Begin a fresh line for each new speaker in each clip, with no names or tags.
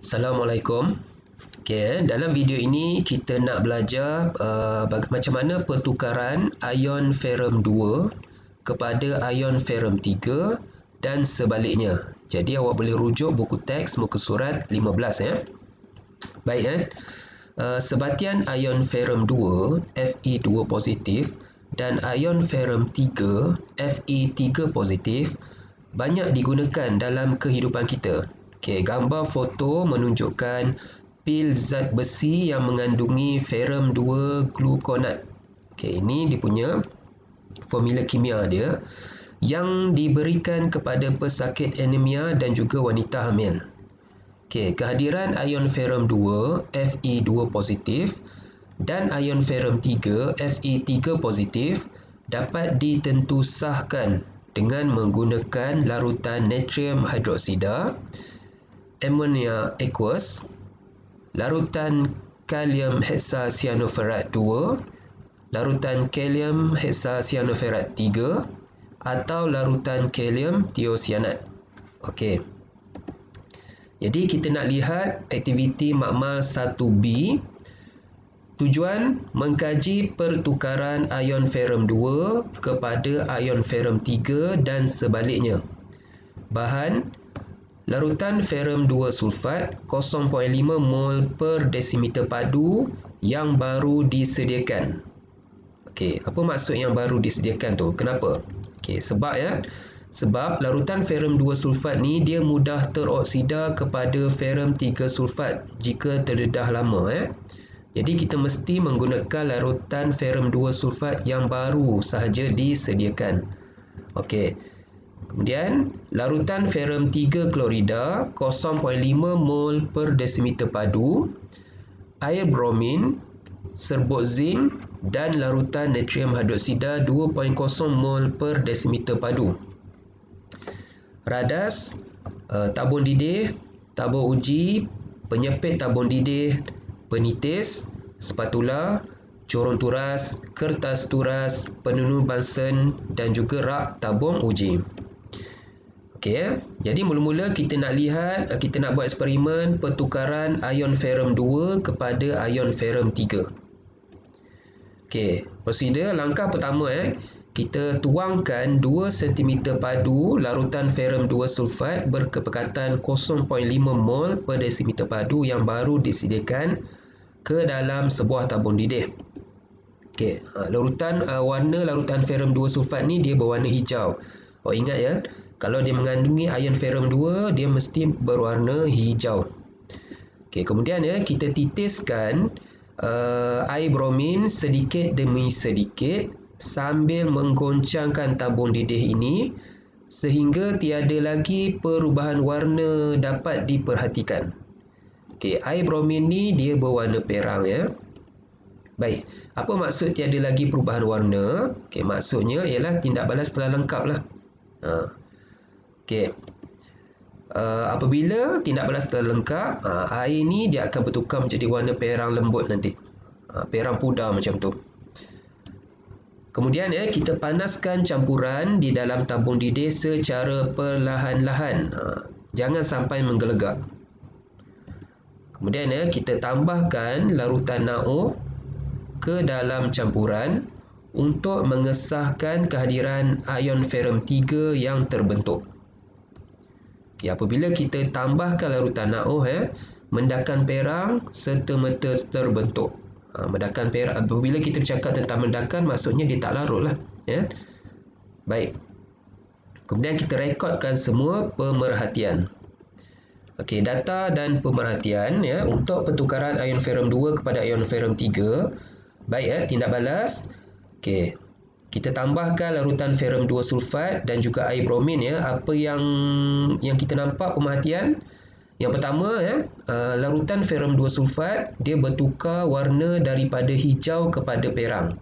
Assalamualaikum. Dalam video ini kita nak belajar macam mana pertukaran ion ferrum 2 kepada ion ferrum 3 dan sebaliknya. Jadi awak boleh rujuk buku teks muka surat 15 ya. Baik sebatian ion ferrum 2 Fe2 positif dan ion ferrum 3 Fe3 positif banyak digunakan dalam kehidupan kita. Gambar foto menunjukkan pil zat besi yang mengandungi ferrum 2 gluconat. Ini dia punya formula kimia dia yang diberikan kepada pesakit anemia dan juga wanita hamil. Kehadiran ion ferrum 2 Fe2 positif dan ion ferrum 3 Fe3 positif dapat ditentusahkan dengan menggunakan larutan natrium hidroksida, amonia aqueous, larutan kalium heksasianoferat 2, larutan kalium heksasianoferat 3 atau larutan kalium thiocyanat. Jadi kita nak lihat aktiviti makmal 1B. Tujuan mengkaji pertukaran ion ferrum 2 kepada ion ferrum 3 dan sebaliknya. Bahan: larutan ferrum 2 sulfat 0.5 mol per desimeter padu yang baru disediakan. Apa maksud yang baru disediakan tu? Kenapa? Sebab larutan ferrum 2 sulfat ni dia mudah teroksida kepada ferrum 3 sulfat jika terdedah lama. Jadi kita mesti menggunakan larutan ferrum 2 sulfat yang baru sahaja disediakan. Kemudian larutan ferrum 3 klorida 0.5 mol per desimeter padu, air bromin, serbuk zinc dan larutan natrium hidroksida 2.0 mol per desimeter padu. Radas, tabung didih, tabung uji, penyepit tabung didih, penitis, spatula, corong turas, kertas turas, penunu Bunsen dan juga rak tabung uji. Jadi mula-mula kita nak lihat, kita nak buat eksperimen pertukaran ion ferrum 2 kepada ion ferrum 3. Prosedur langkah pertama kita tuangkan 2 cm padu larutan ferrum 2 sulfat berkepekatan 0.5 mol per desimeter padu yang baru disediakan ke dalam sebuah tabung didih. Warna larutan ferrum 2 sulfat ni dia berwarna hijau. Ingat ya, kalau dia mengandungi ion ferrum 2 dia mesti berwarna hijau. Kemudian kita titiskan air bromin sedikit demi sedikit sambil menggoncangkan tabung didih ini sehingga tiada lagi perubahan warna dapat diperhatikan. Air bromin ni dia berwarna perang ya. Baik, apa maksud tiada lagi perubahan warna? Maksudnya ialah tindak balas telah lengkap lah. Apabila tindak balas telah lengkap, air ni dia akan bertukar menjadi warna perang lembut nanti. Perang pudar macam tu. Kemudian kita panaskan campuran di dalam tabung didih secara perlahan-lahan. Jangan sampai menggelegak. Kemudian kita tambahkan larutan NaO ke dalam campuran untuk mengesahkan kehadiran ion ferrum 3 yang terbentuk. Apabila kita tambahkan larutan NaO, mendakan perang serta-merta terbentuk. Mendakan perang, apabila kita bercakap tentang mendakan, maksudnya dia tak larut lah. Baik. Kemudian kita rekodkan semua pemerhatian. Data dan pemerhatian untuk pertukaran ion ferrum 2 kepada ion ferrum 3. Baik tindak balas. Kita tambahkan larutan ferrum 2 sulfat dan juga air bromin Apa yang kita nampak pemerhatian? Yang pertama larutan ferrum 2 sulfat dia bertukar warna daripada hijau kepada perang.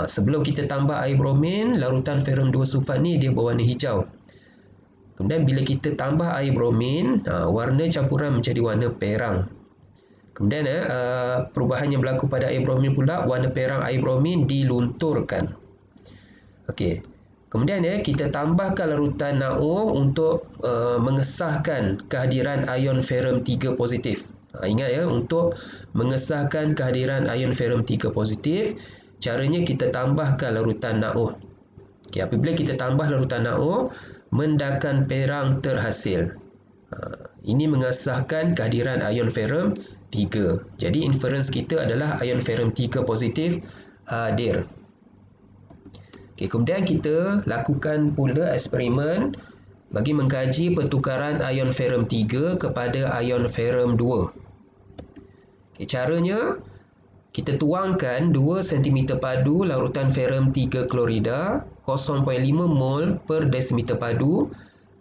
Sebelum kita tambah air bromin, larutan ferrum 2 sulfat ni dia berwarna hijau. Kemudian bila kita tambah air bromin, warna campuran menjadi warna perang. Kemudian perubahan yang berlaku pada air bromin pula, warna perang air bromin dilunturkan. Kemudian kita tambahkan larutan NaO untuk mengesahkan kehadiran ion ferrum 3 positif. Ingat untuk mengesahkan kehadiran ion ferrum 3 positif, caranya kita tambahkan larutan NaO. Apabila kita tambah larutan NaO, mendakan perang terhasil. Ini mengesahkan kehadiran ion ferrum 3. Jadi inference kita adalah ion ferrum 3 positif hadir. Kemudian kita lakukan pula eksperimen bagi mengkaji pertukaran ion ferrum 3 kepada ion ferrum 2. Caranya, kita tuangkan 2 cm padu larutan ferrum 3 klorida 0.5 mol per desimeter padu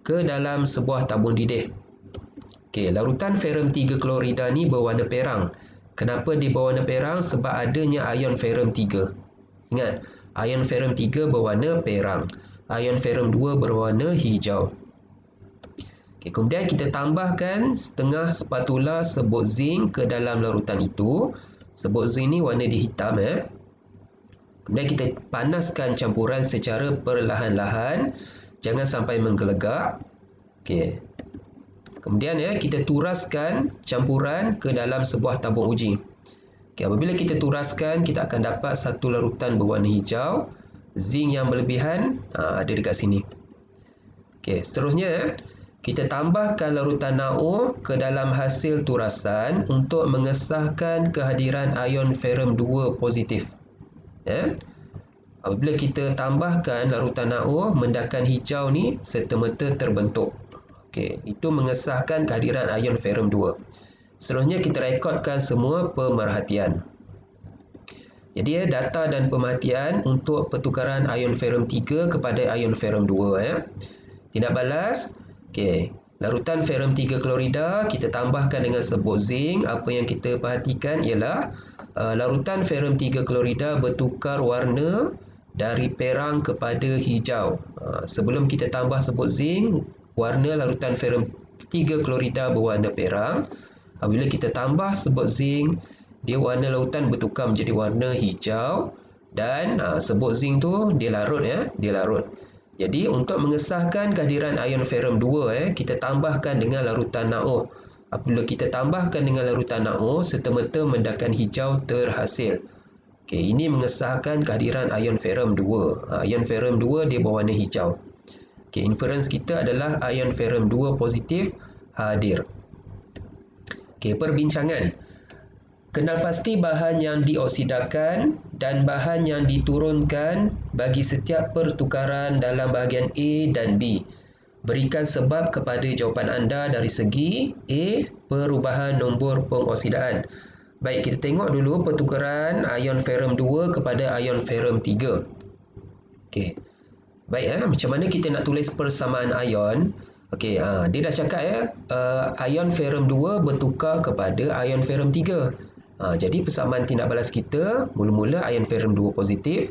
ke dalam sebuah tabung didih. Larutan ferrum 3 klorida ni berwarna perang. Kenapa dia berwarna perang? Sebab adanya ion ferrum 3. Ingat, ion ferrum 3 berwarna perang. Ion ferrum 2 berwarna hijau. Kemudian kita tambahkan setengah spatula serbuk zinc ke dalam larutan itu. Serbuk zinc ni warna dia hitam. Kemudian kita panaskan campuran secara perlahan-lahan. Jangan sampai menggelegak. Kemudian kita turaskan campuran ke dalam sebuah tabung uji. Apabila kita turaskan, kita akan dapat satu larutan berwarna hijau. Zinc yang berlebihan ada dekat sini. Seterusnya, kita tambahkan larutan NaO ke dalam hasil turasan untuk mengesahkan kehadiran ion ferrum 2 positif. Apabila kita tambahkan larutan NaO, mendakan hijau ni serta-merta terbentuk. Itu mengesahkan kehadiran ion ferrum 2. Seterusnya kita rekodkan semua pemerhatian. Jadi data dan pemerhatian untuk pertukaran ion ferrum 3 kepada ion ferrum 2. Tindak balas. Larutan ferrum 3 klorida kita tambahkan dengan serbuk zinc. Apa yang kita perhatikan ialah larutan ferrum 3 klorida bertukar warna dari perang kepada hijau. Sebelum kita tambah serbuk zinc, warna larutan ferrum 3 klorida berwarna perang. Apabila kita tambah serbuk zinc, dia warna lautan bertukar menjadi warna hijau dan serbuk zinc tu dia larut dia larut. Jadi untuk mengesahkan kehadiran ion ferrum 2 kita tambahkan dengan larutan NaO. Apabila kita tambahkan dengan larutan NaO, serta-merta mendakan hijau terhasil. Ini mengesahkan kehadiran ion ferrum 2. Ion ferrum 2 dia berwarna hijau. Inference kita adalah ion ferrum 2 positif hadir. Perbincangan. Kenal pasti bahan yang dioksidakan dan bahan yang diturunkan bagi setiap pertukaran dalam bahagian A dan B. Berikan sebab kepada jawapan anda dari segi A, perubahan nombor pengoksidaan. Baik, kita tengok dulu pertukaran ion ferrum 2 kepada ion ferrum 3. Baik, macam mana kita nak tulis persamaan ion? Dia dah cakap ion ferrum 2 bertukar kepada ion ferrum 3. Jadi persamaan tindak balas kita mula-mula ion ferrum 2 positif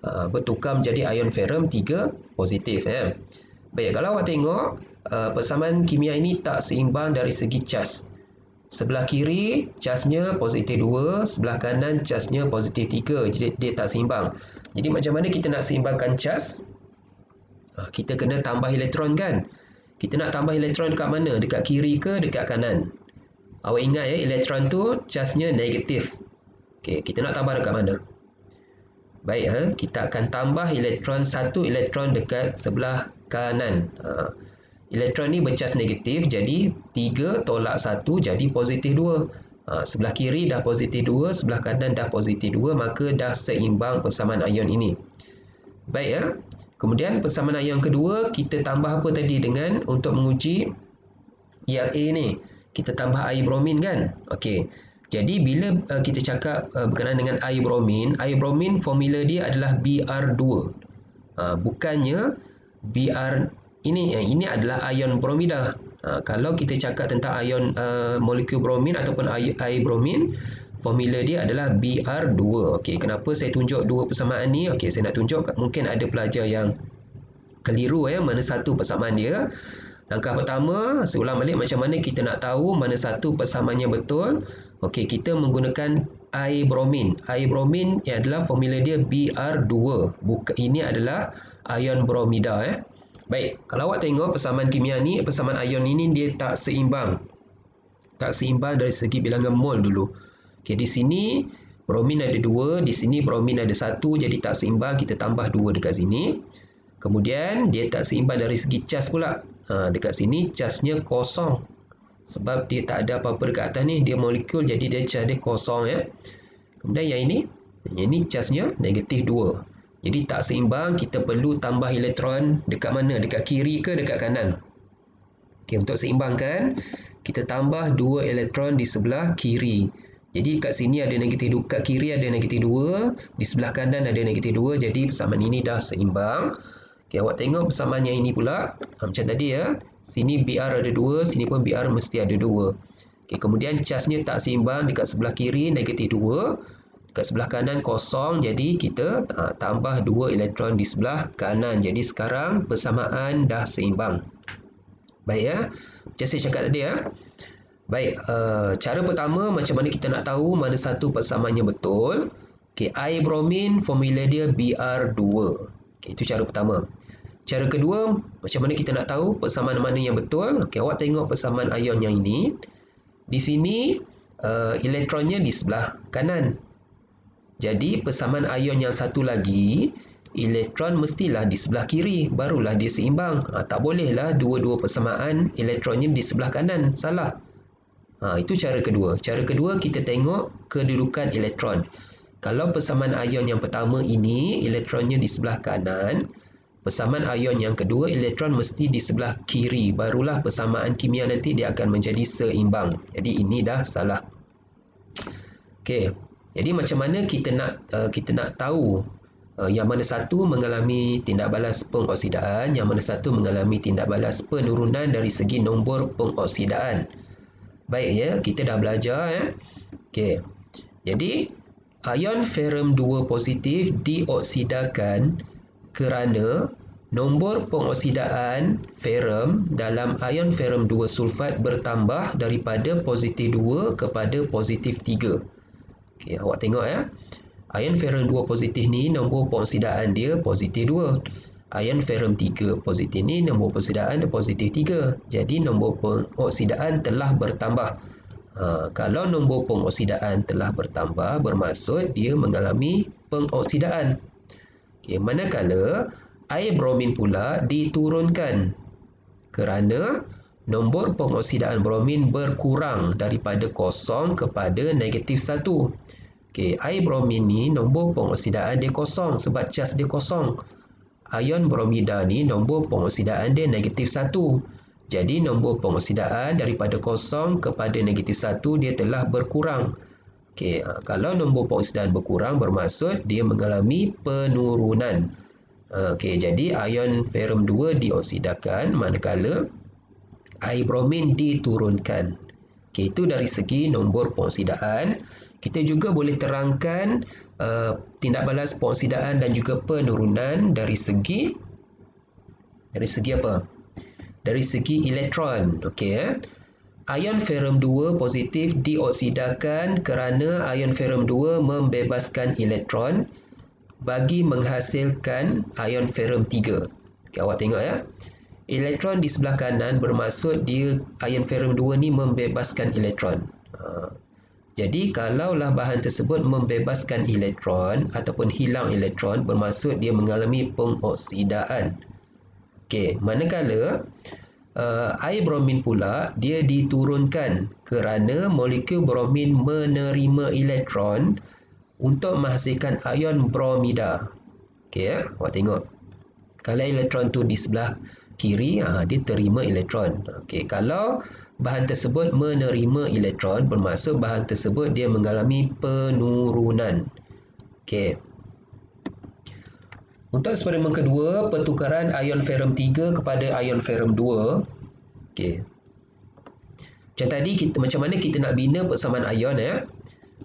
bertukar menjadi ion ferrum 3 positif. Baik, kalau awak tengok persamaan kimia ini tak seimbang dari segi cas. Sebelah kiri casnya positif 2, sebelah kanan casnya positif 3. Jadi dia tak seimbang. Jadi macam mana kita nak seimbangkan cas? Kita kena tambah elektron kan? Kita nak tambah elektron dekat mana? Dekat kiri ke dekat kanan? Awak ingat elektron tu casnya negatif. Kita nak tambah dekat mana? Baik, kita akan tambah elektron, satu elektron dekat sebelah kanan. Elektron ni bercas negatif, jadi 3 tolak 1 jadi positif 2. Sebelah kiri dah positif 2, sebelah kanan dah positif 2, maka dah seimbang persamaan ion ini. Baik, kemudian persamaan ion kedua, kita tambah apa tadi dengan untuk menguji yang A ni? Kita tambah air bromin kan? Jadi bila kita cakap berkenaan dengan air bromin formula dia adalah Br2. Bukannya Br ini adalah ion bromida. Kalau kita cakap tentang ion molekul bromin ataupun air bromin, formula dia adalah Br2. Kenapa saya tunjuk dua persamaan ni? Saya nak tunjuk mungkin ada pelajar yang keliru mana satu persamaan dia. Langkah pertama, seulang balik macam mana kita nak tahu mana satu persamaannya betul. Kita menggunakan air bromin. Air bromin adalah formula dia Br2. Ini adalah ion bromida. Baik, kalau awak tengok persamaan kimia ni, persamaan ion ini dia tak seimbang. Tak seimbang dari segi bilangan mol dulu. Okey, di sini bromin ada 2, di sini bromin ada 1, jadi tak seimbang, kita tambah 2 dekat sini. Kemudian dia tak seimbang dari segi cas pula. Dekat sini casnya kosong. Sebab dia tak ada apa-apa dekat atas ni, dia molekul jadi dia cas dia kosong ya. Kemudian yang ini casnya negatif 2. Jadi tak seimbang, kita perlu tambah elektron dekat mana? Dekat kiri ke dekat kanan? Okey, untuk seimbangkan, kita tambah 2 elektron di sebelah kiri. Jadi kat sini ada negatif 2, kat kiri ada negatif 2, di sebelah kanan ada negatif 2, jadi persamaan ini dah seimbang. Okey, awak tengok persamaan yang ini pula, macam tadi ya. Sini BR ada 2, sini pun BR mesti ada 2. Okey, kemudian casnya tak seimbang, dekat sebelah kiri negatif 2, dekat sebelah kanan kosong, jadi kita tambah 2 elektron di sebelah kanan. Jadi sekarang persamaan dah seimbang. Baik ya, macam saya cakap tadi ya. Baik, cara pertama macam mana kita nak tahu mana satu persamaannya betul. Okey, air bromin formula dia Br2. Okey, itu cara pertama. Cara kedua, macam mana kita nak tahu persamaan mana yang betul? Okey, awak tengok persamaan ion yang ini. Di sini elektronnya di sebelah kanan. Jadi persamaan ion yang satu lagi, elektron mestilah di sebelah kiri, barulah dia seimbang. Tak bolehlah dua-dua persamaan elektronnya di sebelah kanan, salah. Itu cara kedua. Cara kedua, kita tengok kedudukan elektron. Kalau persamaan ion yang pertama ini, elektronnya di sebelah kanan, persamaan ion yang kedua, elektron mesti di sebelah kiri. Barulah persamaan kimia nanti dia akan menjadi seimbang. Jadi ini dah salah. Okey. Jadi macam mana kita nak tahu yang mana satu mengalami tindak balas pengoksidaan, yang mana satu mengalami tindak balas penurunan dari segi nombor pengoksidaan. Baik ya, kita dah belajar ya. Okey. Jadi ion ferrum 2 positif dioksidakan kerana nombor pengoksidaan ferrum dalam ion ferrum 2 sulfat bertambah daripada positif 2 kepada positif 3. Okey, awak tengok ya. Ion ferrum 2 positif ni nombor pengoksidaan dia positif 2. Ion ferrum 3 positif ni nombor pengoksidaan positif 3. Jadi nombor pengoksidaan telah bertambah. Kalau nombor pengoksidaan telah bertambah, bermaksud dia mengalami pengoksidaan. Okay, manakala air bromin pula diturunkan kerana nombor pengoksidaan bromin berkurang daripada kosong kepada negatif 1. Okay, air bromin ni nombor pengoksidaan dia kosong sebab cas dia kosong. Ion bromida ni nombor pengoksidaan dia negatif 1. Jadi nombor pengoksidaan daripada kosong kepada negatif 1 dia telah berkurang. Okey, kalau nombor pengoksidaan berkurang bermaksud dia mengalami penurunan. Okey, jadi ion ferrum 2 dioksidakan manakala air bromin diturunkan. Okey, itu dari segi nombor pengoksidaan. Kita juga boleh terangkan tindak balas pengoksidaan dan juga penurunan dari segi apa? Dari segi elektron. Okey ya. Ion ferrum 2 positif dioksidakan kerana ion ferrum 2 membebaskan elektron bagi menghasilkan ion ferrum 3. Okey, awak tengok ya. Elektron di sebelah kanan bermaksud dia ion ferrum 2 ni membebaskan elektron. Jadi kalaulah bahan tersebut membebaskan elektron ataupun hilang elektron, bermaksud dia mengalami pengoksidaan. Okey, manakala air bromin pula dia diturunkan kerana molekul bromin menerima elektron untuk menghasilkan ion bromida. Okey ya, awak tengok. Kalau elektron tu di sebelah kiri, dia terima elektron. Okey, kalau bahan tersebut menerima elektron, bermaksud bahan tersebut dia mengalami penurunan. Okey. Untuk eksperimen kedua, pertukaran ion ferrum 3 kepada ion ferrum 2. Okey. Macam tadi, macam mana kita nak bina persamaan ion ya.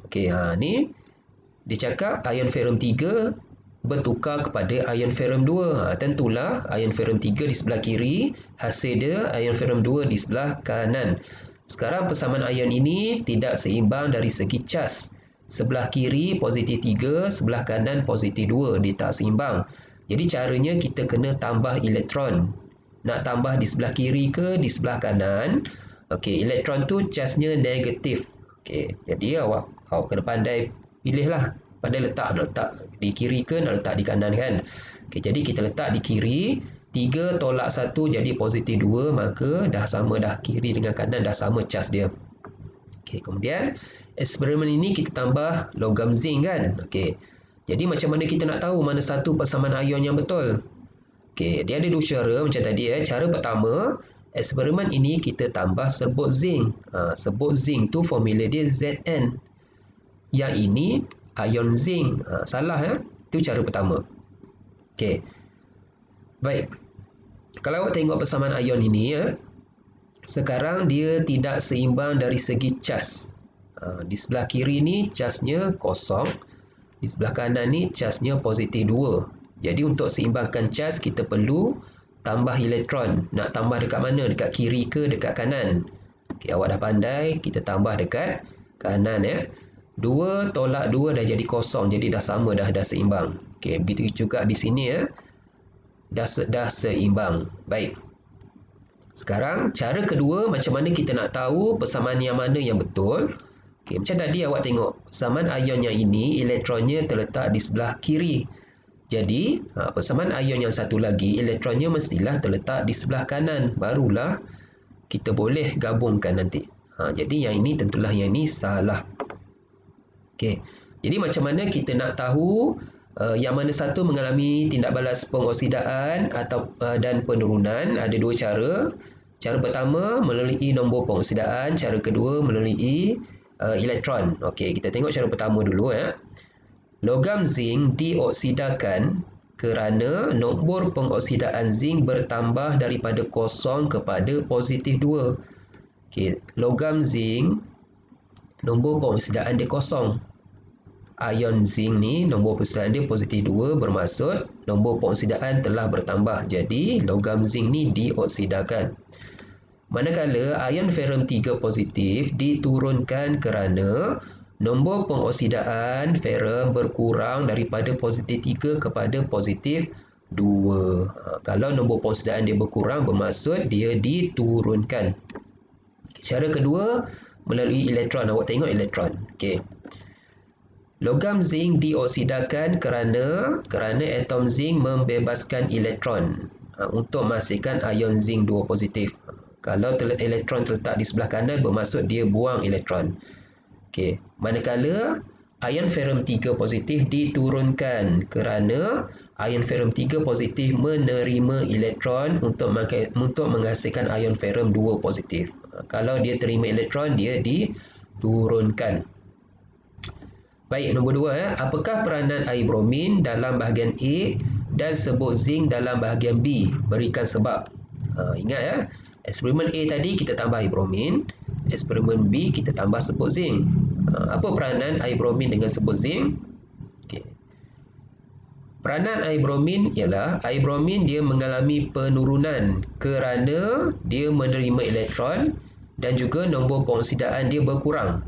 Okey, ni dia cakap ion ferrum 3 bertukar kepada ion ferrum 2. Tentulah ion ferrum 3 di sebelah kiri, hasil dia ion ferrum 2 di sebelah kanan. Sekarang persamaan ion ini tidak seimbang dari segi cas. Sebelah kiri positif 3, sebelah kanan positif 2. Dia tak seimbang. Jadi caranya kita kena tambah elektron. Nak tambah di sebelah kiri ke di sebelah kanan? Okey, elektron tu charge-nya negatif. Okey, jadi awak kena pandai pilihlah. Pandai nak letak di kiri ke nak letak di kanan kan. Okey, jadi kita letak di kiri. 3 tolak 1 jadi positif 2, maka dah sama dah, kiri dengan kanan dah sama charge dia. Okey, kemudian eksperimen ini kita tambah logam zinc kan. Okey. Jadi macam mana kita nak tahu mana satu persamaan ion yang betul? Okey, dia ada dua cara macam tadi Cara pertama, eksperimen ini kita tambah serbuk zinc. Serbuk zinc tu formula dia Zn. Yang ini ion zinc. Salah Itu cara pertama. Okey. Baik. Kalau awak tengok persamaan ion ini sekarang dia tidak seimbang dari segi charge. Di sebelah kiri ni charge-nya kosong. Di sebelah kanan ni charge-nya positif 2. Jadi untuk seimbangkan charge kita perlu tambah elektron. Nak tambah dekat mana? Dekat kiri ke dekat kanan? Okey, awak dah pandai, kita tambah dekat kanan 2 tolak 2 dah jadi kosong. Jadi dah sama dah seimbang. Okey, begitu juga di sini dah seimbang. Baik. Sekarang cara kedua, macam mana kita nak tahu persamaan yang mana yang betul? Okey, macam tadi awak tengok persamaan ion yang ini elektronnya terletak di sebelah kiri. Jadi, persamaan ion yang satu lagi elektronnya mestilah terletak di sebelah kanan. Barulah kita boleh gabungkan nanti. Jadi yang ini tentulah yang ini salah. Okey. Jadi macam mana kita nak tahu yang mana satu mengalami tindak balas pengoksidaan atau dan penurunan? Ada dua cara. Cara pertama melalui nombor pengoksidaan, cara kedua melalui elektron. Okey, kita tengok cara pertama dulu Logam zinc dioksidakan kerana nombor pengoksidaan zinc bertambah daripada kosong kepada positif 2. Okey, logam zinc nombor pengoksidaan dia kosong. Ion zinc ni nombor pengoksidaan dia positif 2, bermaksud nombor pengoksidaan telah bertambah. Jadi logam zinc ni dioksidakan. Manakala ion ferrum 3 positif diturunkan kerana nombor pengoksidaan ferrum berkurang daripada positif 3 kepada positif 2. Kalau nombor pengoksidaan dia berkurang, bermaksud dia diturunkan. Cara kedua melalui elektron. Awak tengok elektron. Okey. Logam zinc dioksidakan kerana atom zinc membebaskan elektron untuk menghasilkan ion zinc 2 positif. Kalau elektron terletak di sebelah kanan, bermaksud dia buang elektron. Okey, manakala ion ferrum 3 positif diturunkan kerana ion ferrum 3 positif menerima elektron untuk menghasilkan ion ferrum 2 positif. Kalau dia terima elektron, dia diturunkan. Baik, nombor 2 apakah peranan air bromin dalam bahagian A dan serbuk zinc dalam bahagian B? Berikan sebab. Ingat eksperimen A tadi kita tambah air bromin, eksperimen B kita tambah serbuk zinc. Apa peranan air bromin dengan serbuk zinc? Okay. Peranan air bromin ialah air bromin dia mengalami penurunan kerana dia menerima elektron dan juga nombor pengoksidaan dia berkurang.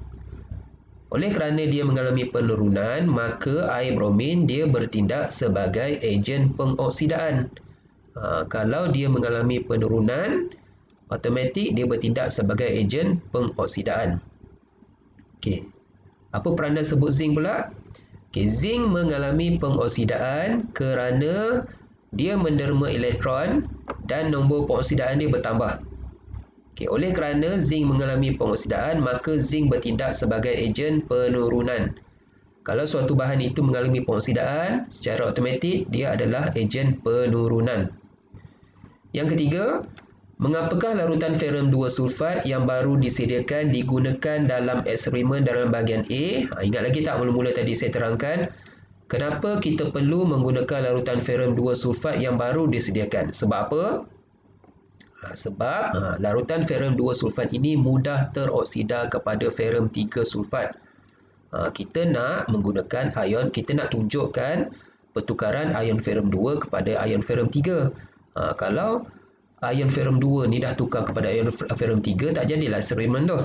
Oleh kerana dia mengalami penurunan, maka air bromin dia bertindak sebagai ejen pengoksidaan. Kalau dia mengalami penurunan, automatik dia bertindak sebagai ejen pengoksidaan. Okey. Apa peranan serbuk zinc pula? Okey, zinc mengalami pengoksidaan kerana dia menerima elektron dan nombor pengoksidaan dia bertambah. Okey, oleh kerana zinc mengalami pengoksidaan, maka zinc bertindak sebagai ejen penurunan. Kalau suatu bahan itu mengalami pengoksidaan, secara automatik dia adalah ejen penurunan. Yang ketiga, mengapakah larutan ferrum 2 sulfat yang baru disediakan digunakan dalam eksperimen dalam bahagian A? Ingat lagi tak mula-mula tadi saya terangkan kenapa kita perlu menggunakan larutan ferrum 2 sulfat yang baru disediakan? Sebab apa? Sebab larutan ferrum 2 sulfat ini mudah teroksida kepada ferrum 3 sulfat. Kita nak menggunakan ion, kita nak tunjukkan pertukaran ion ferrum 2 kepada ion ferrum 3. Kalau ion ferrum 2 ni dah tukar kepada ion ferrum 3, tak jadilah eksperimen tu.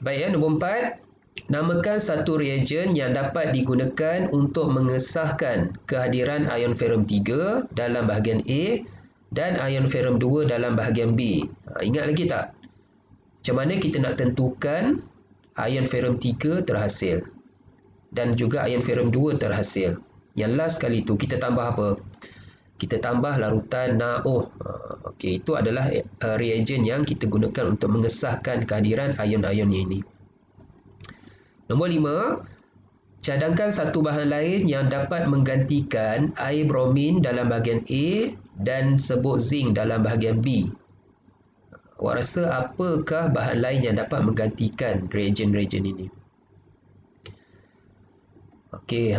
Baik nombor 4. Namakan satu reagen yang dapat digunakan untuk mengesahkan kehadiran ion ferrum 3 dalam bahagian A dan ion ferrum 2 dalam bahagian B. Ingat lagi tak? Macam mana kita nak tentukan ion ferrum 3 terhasil dan juga ion ferrum 2 terhasil? Yang last kali tu kita tambah apa? Kita tambah larutan NaOH. Okey, itu adalah reagen yang kita gunakan untuk mengesahkan kehadiran ion-ion ini. Nombor 5, cadangkan satu bahan lain yang dapat menggantikan air bromin dalam bahagian A dan sebut zinc dalam bahagian B. Awak rasa apakah bahan lain yang dapat menggantikan reagen-reagen ini? Okey,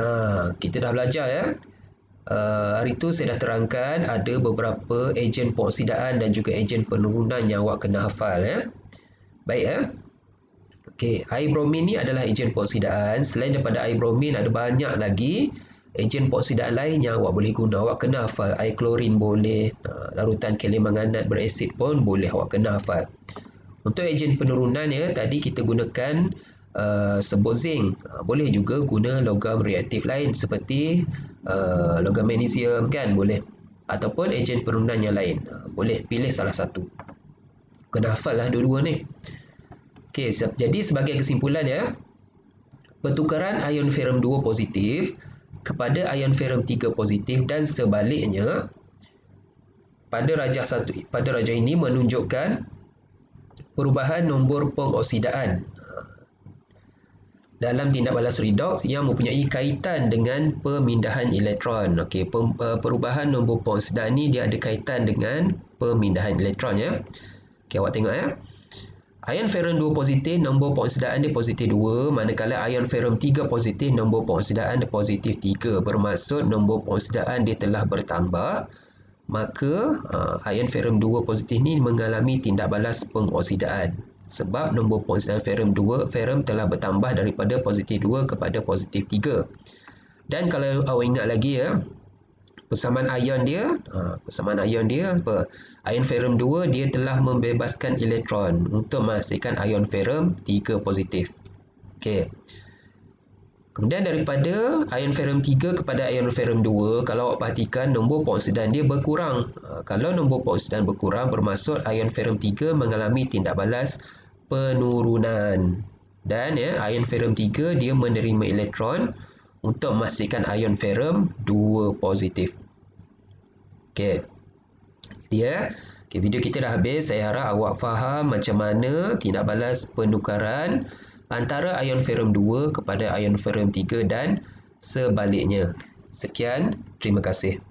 kita dah belajar ya. Hari tu saya dah terangkan ada beberapa ejen pengoksidaan dan juga ejen penurunan yang awak kena hafal ya. Baik ya. Okey, air bromin ni adalah ejen pengoksidaan. Selain daripada air bromin ada banyak lagi ejen pengoksidaan lain yang awak boleh guna. Awak kena hafal. Air klorin boleh, larutan kalium manganat berasid pun boleh awak kena hafal. Untuk ejen penurunan ya, tadi kita gunakan sebut zinc. Boleh juga guna logam reaktif lain seperti logam magnesium kan, boleh. Ataupun ejen penurunan yang lain. Boleh pilih salah satu. Kena hafal lah dua-dua ni. Okey, jadi sebagai kesimpulan ya, pertukaran ion ferrum 2 positif kepada ion ferrum 3 positif dan sebaliknya pada rajah ini menunjukkan perubahan nombor pengoksidaan dalam tindak balas redox yang mempunyai kaitan dengan pemindahan elektron. Okey, perubahan nombor pengoksidaan ni dia ada kaitan dengan pemindahan elektron ya. Okey, awak tengok ya. Ion ferrum 2 positif, nombor pengoksidaan dia positif 2, manakala ion ferrum 3 positif, nombor pengoksidaan dia positif 3. Bermaksud nombor pengoksidaan dia telah bertambah, maka ion ferrum 2 positif ni mengalami tindak balas pengoksidaan. Sebab nombor pengoksidaan ferrum telah bertambah daripada positif 2 kepada positif 3. Dan kalau awak ingat lagi ya, persamaan ion dia apa? Ion ferrum 2 dia telah membebaskan elektron untuk menghasilkan ion ferrum 3 positif. Okey. Kemudian daripada ion ferrum 3 kepada ion ferrum 2, kalau awak perhatikan nombor pengoksidaan dia berkurang. Kalau nombor pengoksidaan berkurang bermaksud ion ferrum 3 mengalami tindak balas penurunan. Dan ya, ion ferrum 3 dia menerima elektron untuk menghasilkan ion ferrum 2 positif. Okey. Dia, video kita dah habis. Saya harap awak faham macam mana tindak balas penukaran antara ion ferrum 2 kepada ion ferrum 3 dan sebaliknya. Sekian, terima kasih.